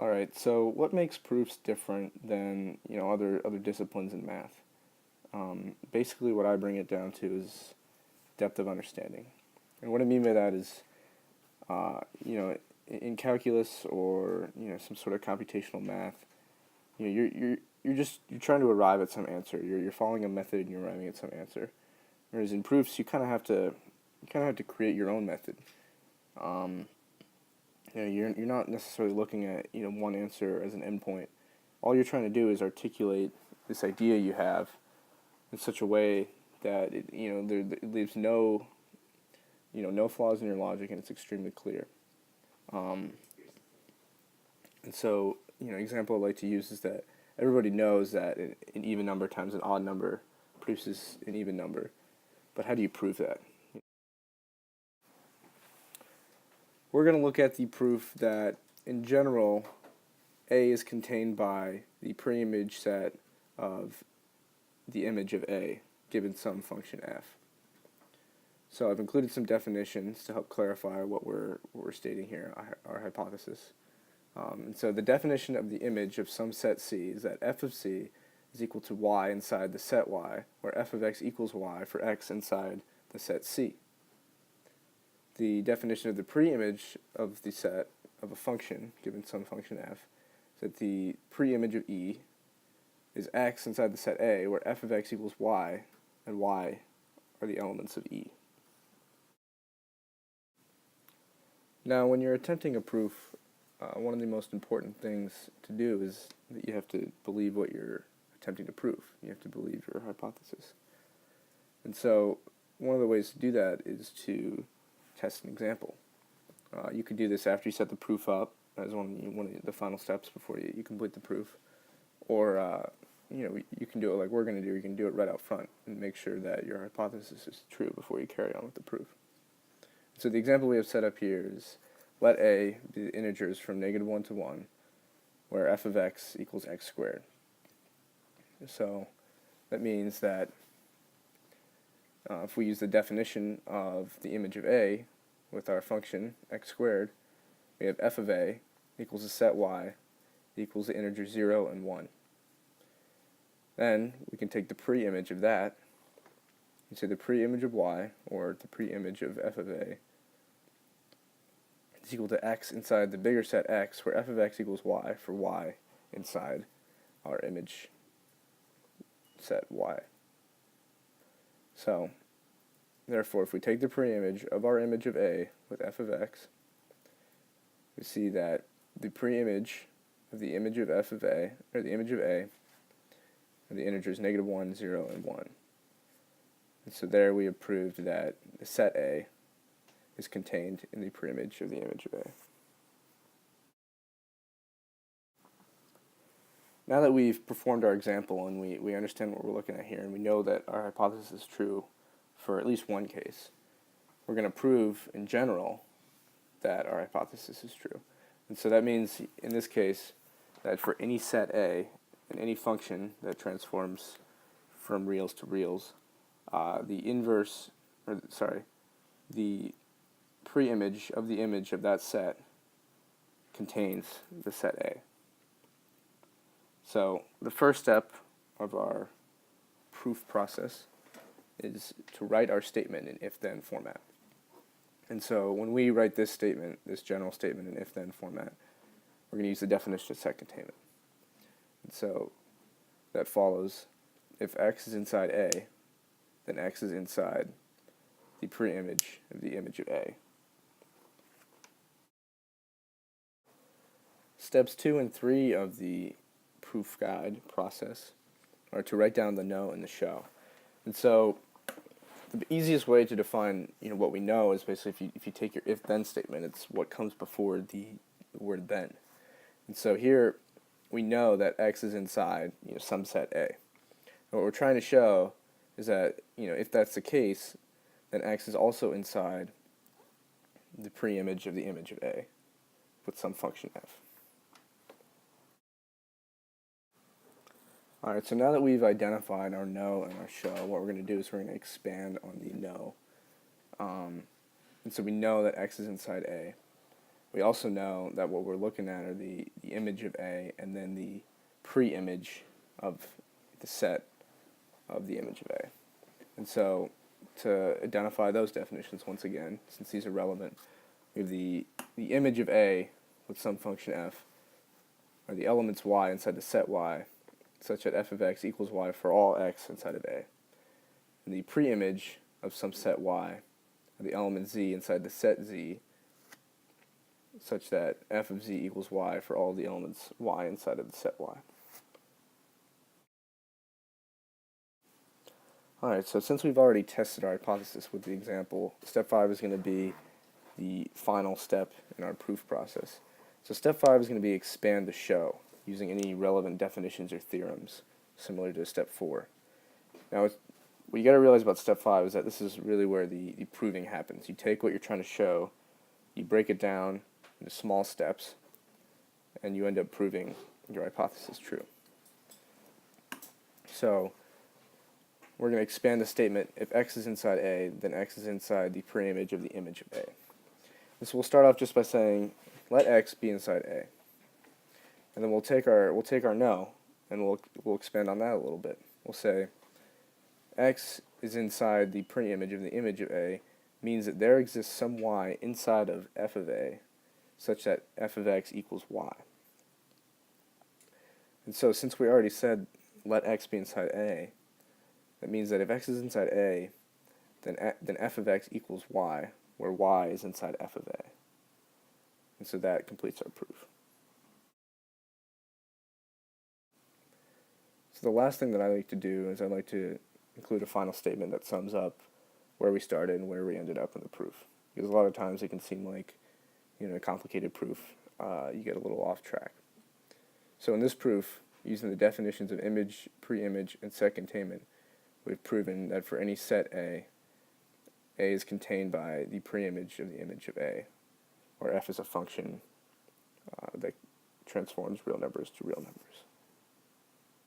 All right, so what makes proofs different than, other disciplines in math? Basically, what I bring it down to is depth of understanding. And what I mean by that is, uh, you know, in calculus or, some sort of computational math, you're trying to arrive at some answer. You're following a method and you're arriving at some answer. Whereas in proofs, you kind of have to create your own method. Um, you're not necessarily looking at one answer as an endpoint. All you're trying to do is articulate this idea you have in such a way that it leaves no flaws in your logic, and it's extremely clear. Um, and so example I like to use is that everybody knows that an even number times an odd number produces an even number, but how do you prove that? We're going to look at the proof that in general A is contained by the preimage set of the image of A given some function f. So I've included some definitions to help clarify what we're stating here, our hypothesis. And so the definition of the image of some set C is that f of C is equal to y inside the set Y, where f of x equals y for x inside the set C. The definition of the preimage of the set of a function given some function f is that the preimage of E is x inside the set A, where f of x equals y, and y are the elements of E. Now, when you're attempting a proof, one of the most important things to do is that you have to believe what you're attempting to prove. You have to believe your hypothesis. And so, one of the ways to do that is to test an example. You could do this after you set the proof up as one of the final steps before you complete the proof, or you can do it like we're going to do. You can do it right out front and make sure that your hypothesis is true before you carry on with the proof. So the example we have set up here is let A be the integers from -1 to 1, where f of x equals x squared. So that means that if we use the definition of the image of A with our function x squared, we have f of A equals the set y equals the integers 0 and 1. Then we can take the preimage of that and say the preimage of y, or the preimage of f of A, is equal to x inside the bigger set x, where f of x equals y for y inside our image set y. So, therefore, if we take the preimage of our image of A with f of x, we see that the preimage of the image of f of A, or the image of A, are the integers -1, 0, and 1. And so there we have proved that the set A is contained in the preimage of the image of A. Now that we've performed our example and we understand what we're looking at here, and we know that our hypothesis is true for at least one case, we're going to prove in general that our hypothesis is true. And so that means in this case that for any set A and any function that transforms from reals to reals, the preimage of the image of that set contains the set A. So the first step of our proof process is to write our statement in if-then format. And so when we write this statement, this general statement in if-then format, we're going to use the definition of set containment. And so that follows, if x is inside A, then x is inside the preimage of the image of A. Steps 2 and 3 of the proof guide process are to write down the know and the show. And so the easiest way to define what we know is basically if you take your if-then statement, it's what comes before the word then. And so here we know that x is inside some set A. And what we're trying to show is that if that's the case, then x is also inside the preimage of the image of A with some function f. Alright, so now that we've identified our know and our show, what we're going to do is we're going to expand on the know. And so we know that x is inside A. we also know that what we're looking at are the image of A and then the pre-image of the set of the image of A. And so to identify those definitions once again, since these are relevant, we have the image of A with some function f are the elements y inside the set y, such that f of x equals y for all x inside of A. And the pre-image of some set y are the element z inside the set z, such that f of z equals y for all the elements y inside of the set y. Alright, so since we've already tested our hypothesis with the example, step 5 is going to be the final step in our proof process. So step 5 is going to be expand the show, using any relevant definitions or theorems, similar to step 4. Now, what you got to realize about step 5 is that this is really where the proving happens. You take what you're trying to show, you break it down into small steps, and you end up proving your hypothesis true. So we're going to expand the statement, if x is inside A, then x is inside the preimage of the image of A. And so we'll start off just by saying, let x be inside A. And then we'll take our no, and we'll expand on that a little bit. We'll say, x is inside the preimage of the image of A means that there exists some y inside of f of A, such that f of x equals y. And so since we already said, let x be inside A, that means that if x is inside A, then f of x equals y, where y is inside f of A. And so that completes our proof. So the last thing that I like to do is I like to include a final statement that sums up where we started and where we ended up in the proof. Because a lot of times it can seem like, a complicated proof, you get a little off track. So in this proof, using the definitions of image, pre-image, and set containment, we've proven that for any set A is contained by the preimage of the image of A, where f is a function that transforms real numbers to real numbers.